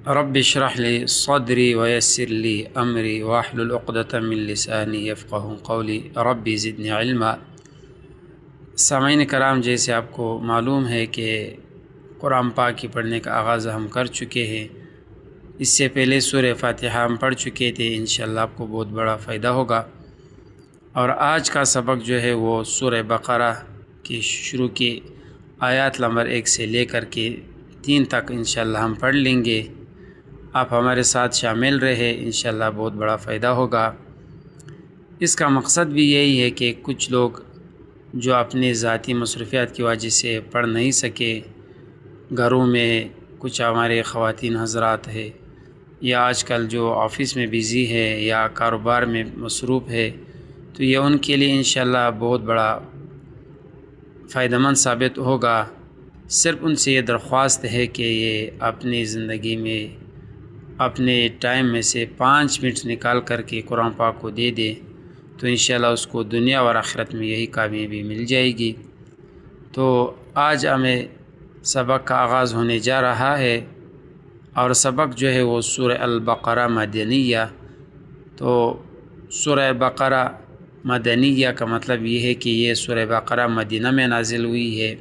رب اشرح لی صدری ویسر لی امری واحلل عقدۃ من لسانی یفقہوا قولی رب زدنی علما۔ سامعین کرام، جیسے آپ کو معلوم ہے کہ قرآن پاک کی پڑھنے کا آغاز ہم کر چکے ہیں۔ اس سے پہلے سورہ فاتحہ ہم پڑھ چکے تھے، انشاءاللہ آپ کو بہت بڑا فائدہ ہوگا۔ اور آج کا سبق جو ہے وہ سورہ بقرہ کی شروع کی آیات نمبر 1 سے لے کر کے 3 تک انشاءاللہ ہم پڑھ لیں گے۔ آپ ہمارے ساتھ شامل رہے، انشاءاللہ بہت بڑا فائدہ ہوگا۔ اس کا مقصد بھی یہی ہے کہ کچھ لوگ جو اپنے ذاتی مصروفیات کی وجہ سے پڑھ نہیں سکے، گھروں میں کچھ ہمارے خواتین حضرات ہے، یا آج کل جو آفس میں بیزی ہے یا کاروبار میں مصروف ہے، تو یہ ان کے لیے انشاءاللہ بہت بڑا فائدہ مند ثابت ہوگا۔ صرف ان سے یہ درخواست ہے کہ یہ اپنی زندگی میں اپنے ٹائم میں سے 5 منٹ نکال کر کے قرآن پاک کو دے دے، تو انشاءاللہ اس کو دنیا اور آخرت میں یہی کامیابی مل جائے گی۔ تو آج ہمیں سبق کا آغاز ہونے جا رہا ہے، اور سبق جو ہے وہ سورہ البقرہ مدنیہ۔ تو سورہ بقرہ مدنیہ کا مطلب یہ ہے کہ یہ سورہ بقرہ مدینہ میں نازل ہوئی ہے،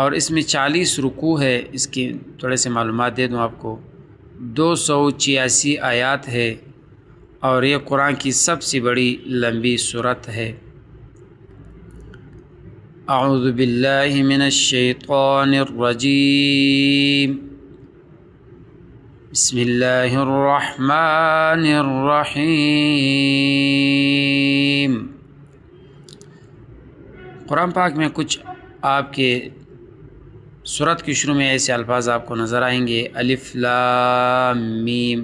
اور اس میں 40 رکوع ہے۔ اس کی تھوڑے سے معلومات دے دوں آپ کو۔ 286 آیات ہے، اور یہ قرآن کی سب سے بڑی لمبی سورت ہے۔ اعوذ باللہ من الشیطان الرجیم، بسم اللہ الرحمن الرحیم۔ قرآن پاک میں کچھ آپ کے سورت کی شروع میں ایسے الفاظ آپ کو نظر آئیں گے، الف لام میم،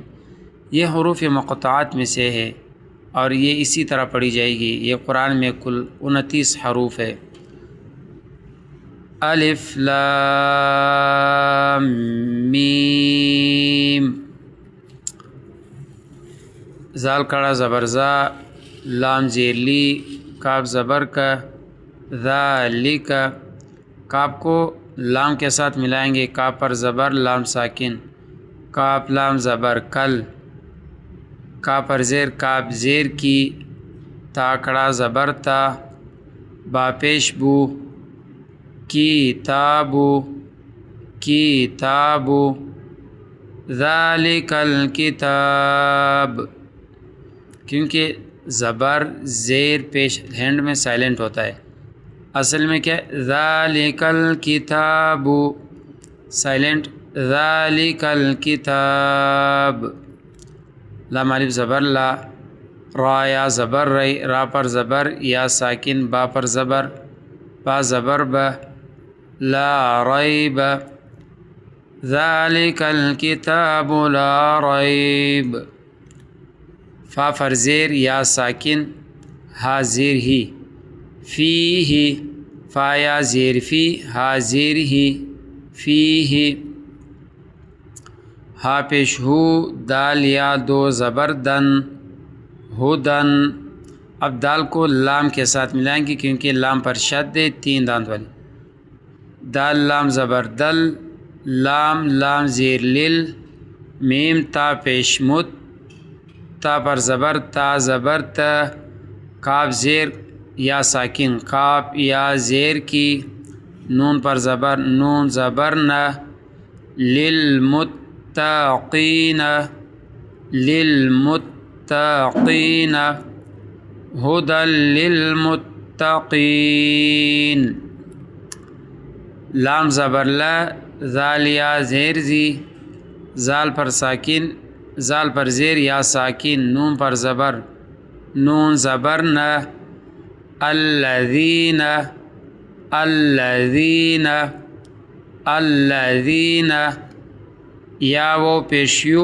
یہ حروف مقطعات میں سے ہے، اور یہ اسی طرح پڑھی جائے گی۔ یہ قرآن میں کل 29 حروف ہے۔ الف لام میم، زال کڑا زبر زا، لام زیر لی، کاف زبر کا، ذالک، کاف کو لام کے ساتھ ملائیں گے، کاف پر زبر، لام ساکن، کاف لام زبر کل، کاف پر زیر، کاف زیر کی، تا کڑا زبر تا، با پیش بو، کتابو، کتابو، ذالک الکتاب، کیونکہ زبر زیر پیش ہینڈ میں سائلنٹ ہوتا ہے۔ اصل میں کیا ہے؟ ذالک الکتاب، سائلنٹ، ذالک الکتاب، لام الف زبر لا، را یا زبر ری، را پر زبر، یا ساکن، با پر زبر، با زبر با، لا ریب، ذالک الکتاب لا ریب، فا پر زیر، یا ساکن، ہا زیر ہی، فیہ، فا یا زیر فی، ہا زیر ہی، فیہ، ہا پیش ہو، دال یا دو زبر دن، ہدن۔ اب دال کو لام کے ساتھ ملائیں گے کیونکہ لام پر شد ہے، 3 دانت والی، دال لام زبر دل، لام لام زیر لل، میم تا پیش مت، تا پر زبر، تا زبر تا، کاف زیر یا ساکن، کاف یا زیر کی، نون پر زبر، نون زبر نہ، للمتقین، للمتقین، ہدی للمتقین، لام زبر لا، زال یا زیر زی، زال پر ساکن، زال پر زیر یا ساکن، نون پر زبر، نون زبر نہ، الذین، الذین، الذین، یا وہ پیشیو،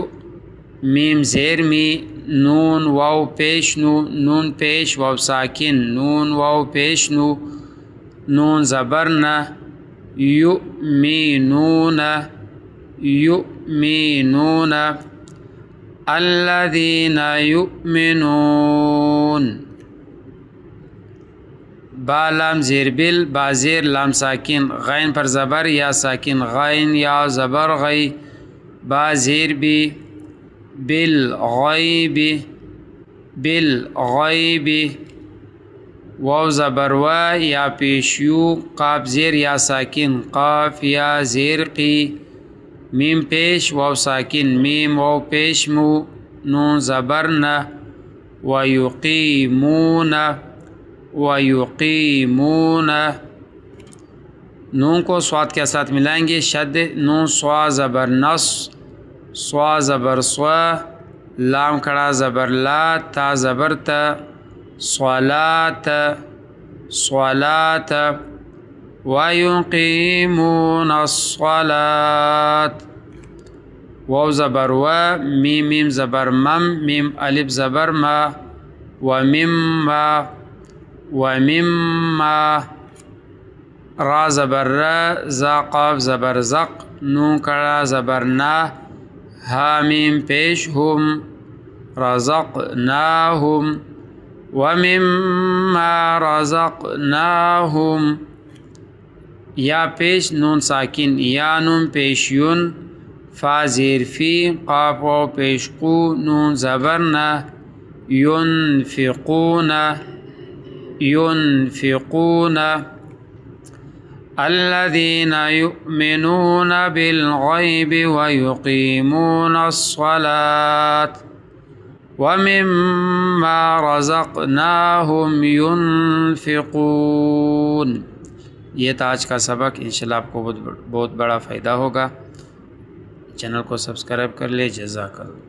میم زیر می، نون واو پیش نو، نون پیش واو ساکن، نون واو پیش نو، نون زبر نہ، یؤمنون، یؤمنون، الذین یؤمنون، با لام زیر بل، با زیر لام ساکن، غین پر زبر یا ساکن، غین یا زبر غی، با زیر بھی بالغیب بالغیب واو زبر و یا پیشیو قاف زیر یا ساکن قاف یا زیر قی میم پیش واو ساکن میم واو پیش مو نون زبر نہ ویقیمون ویقیمون نون کو صاد کے ساتھ ملائیں گے شد نون سوا زبر نص سوا زبر سوا لام کھڑا زبر لا تا زبر تا صلاۃ صلاۃ ویقیمون الصلاۃ واو زبر و میم میم زبر مم میم الف زبر ما ومما ومما را زبر را زا قاف زبر زق نون کڑا زبر نا ہا میم پیش ہم رزقناہم ومما رزقناہم یا پیش نون ساکن یا نون پیش یون فا زیر فی قاف و پیش قو نون زبر نا ينفقون ينفقون الذين يؤمنون بالغيب ويقيمون الصلاة ومما رزقناهم ينفقون. یہ تھا آج کا سبق. انشاءاللہ آپ کو بہت بڑا فائدہ ہوگا. چینل کو سبسکرائب کر لے. جزاک اللہ.